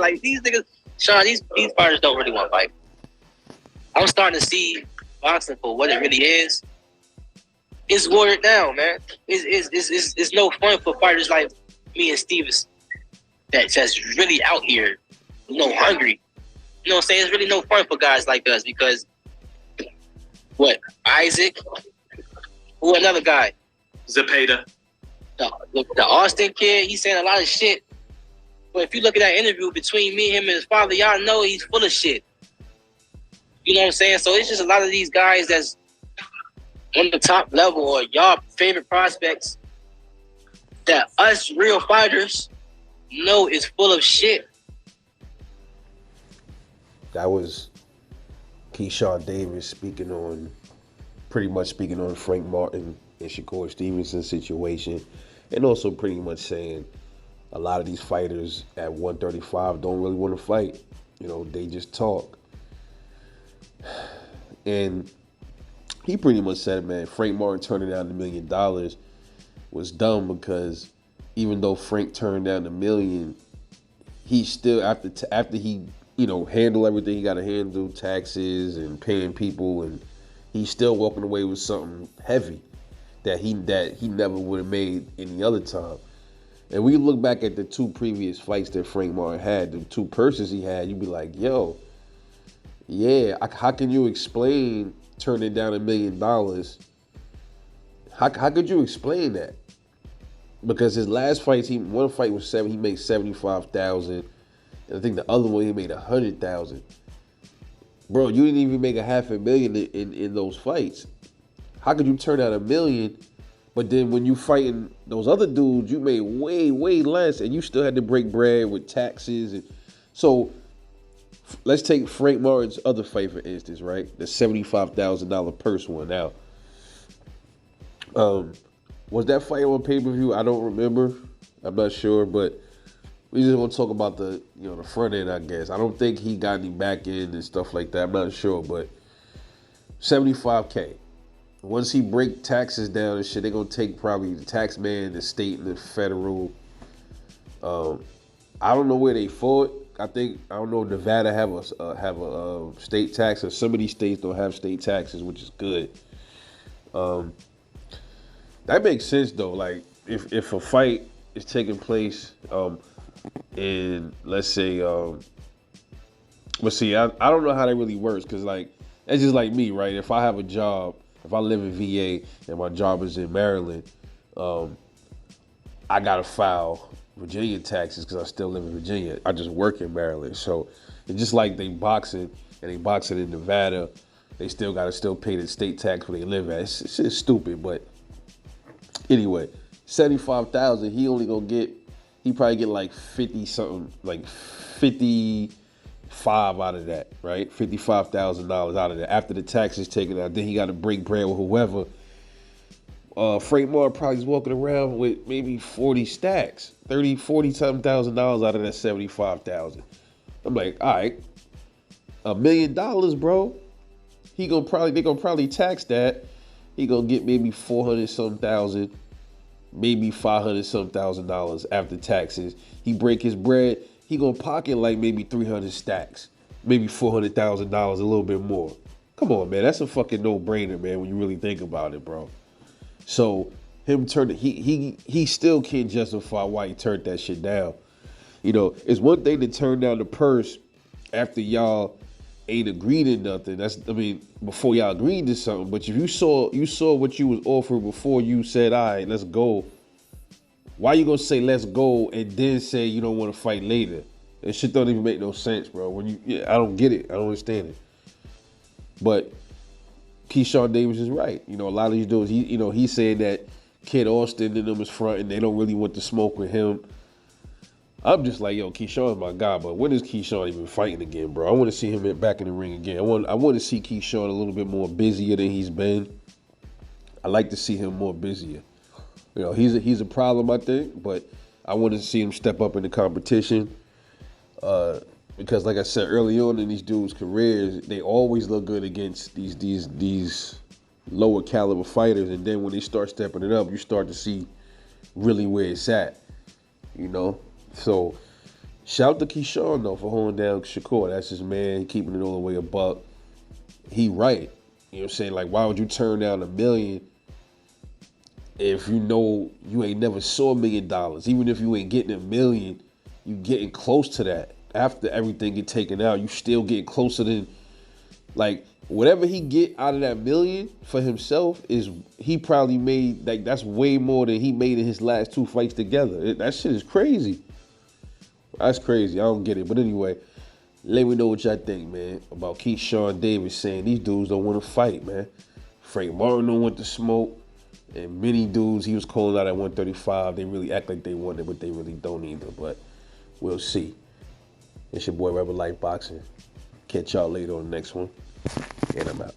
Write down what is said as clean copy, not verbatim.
Like these niggas, Sean, these fighters don't really want to fight. I'm starting to see boxing for what it really is. It's watered down, man. It's no fun for fighters like me and Stevens that's really out here, hungry. You know what I'm saying? It's really no fun for guys like us because what? Isaac? Who another guy? Zepeda. The Austin kid, he's saying a lot of shit. But if you look at that interview between me, him, and his father, y'all know he's full of shit. You know what I'm saying? So it's just a lot of these guys that's on the top level or y'all favorite prospects that us real fighters know is full of shit. That was Keyshawn Davis pretty much speaking on Frank Martin and Shakur Stevenson's situation, and also pretty much saying a lot of these fighters at 135 don't really want to fight. They just talk. And he pretty much said, man, Frank Martin turning down $1 million was dumb because even though Frank turned down $1 million, he still after he handle everything he got to handle, taxes and paying people, and he's still walking away with something heavy that he never would have made any other time. And we look back at the two previous fights that Frank Martin had, the two purses he had, you'd be like, yo, yeah, how can you explain turning down $1 million? How could you explain that? Because his last fights, one fight was he made $75,000, and I think the other one he made $100,000. Bro, you didn't even make $500,000 in those fights. How could you turn out $1 million? But then when you fighting those other dudes, you made way, way less, and you still had to break bread with taxes. And so let's take Frank Martin's other fight, for instance, right? The $75,000 purse one. Now, was that fight on pay-per-view? I don't remember. I'm not sure, but we just want to talk about the front end, I guess. I don't think he got any back end and stuff like that. I'm not sure, but $75K. Once he break taxes down and shit, they're gonna take probably the tax man, the state, and the federal. I don't know where they fought. I don't know if Nevada have a state tax, or some of these states don't have state taxes, which is good. That makes sense though. Like if a fight is taking place, and let's say, but see, I don't know how that really works, because like that's just like me, right? If I have a job. If I live in VA and my job is in Maryland, I gotta file Virginia taxes because I still live in Virginia. I just work in Maryland. So it's just like they boxing in Nevada, they still gotta pay the state tax where they live at. It's just stupid, but anyway, $75,000. He probably get like 50 something, like 55 out of that, right? $55,000 out of that after the tax is taken out. Then he got to break bread with whoever. Frank Martin probably is walking around with maybe 40 stacks, 30, 40 something thousand dollars out of that 75,000. I'm like, all right, $1 million, bro. They gonna probably tax that. He gonna get maybe 400 something thousand, maybe 500 something $1,000 after taxes. He break his bread. He gonna pocket like maybe 300 stacks, maybe $400,000, a little bit more. Come on, man, that's a fucking no-brainer, man, when you really think about it, bro. So him turning, he still can't justify why he turned that shit down. It's one thing to turn down the purse after y'all ain't agreed to nothing. Before y'all agreed to something. But if you saw what you was offered before you said, all right, let's go. Why you gonna say let's go and then say you don't want to fight later? That shit don't even make no sense, bro. I don't get it. I don't understand it. But Keyshawn Davis is right. A lot of these dudes, he's saying that Kid Austin and them is front and they don't really want to smoke with him. I'm just like, yo, Keyshawn's my guy, but when is Keyshawn even fighting again, bro? I want to see him back in the ring again. I want to see Keyshawn a little bit more busier than he's been. I like to see him more busier. He's a problem, I think, but I want to see him step up in the competition. Because like I said early on in these dudes' careers, they always look good against these lower caliber fighters, and then when they start stepping it up, you start to see really where it's at. So Shout to Keyshawn though for holding down Shakur. That's his man, keeping it all the way a buck. He right. You know what I'm saying? Like, why would you turn down $1 million if you know you ain't never saw $1 million? Even if you ain't getting $1 million, you getting close to that. After everything get taken out, you still getting closer than, like, whatever he get out of that $1 million for himself is, he probably made, like, that's way more than he made in his last 2 fights together. That shit is crazy. That's crazy. I don't get it. But anyway, let me know what y'all think, man, about Keyshawn Davis saying these dudes don't want to fight, man. Frank Martin don't want to smoke. And many dudes he was calling out at 135, they really act like they want it, but they really don't either. But we'll see. It's your boy Rebel Life Boxing. Catch y'all later on the next one. And I'm out.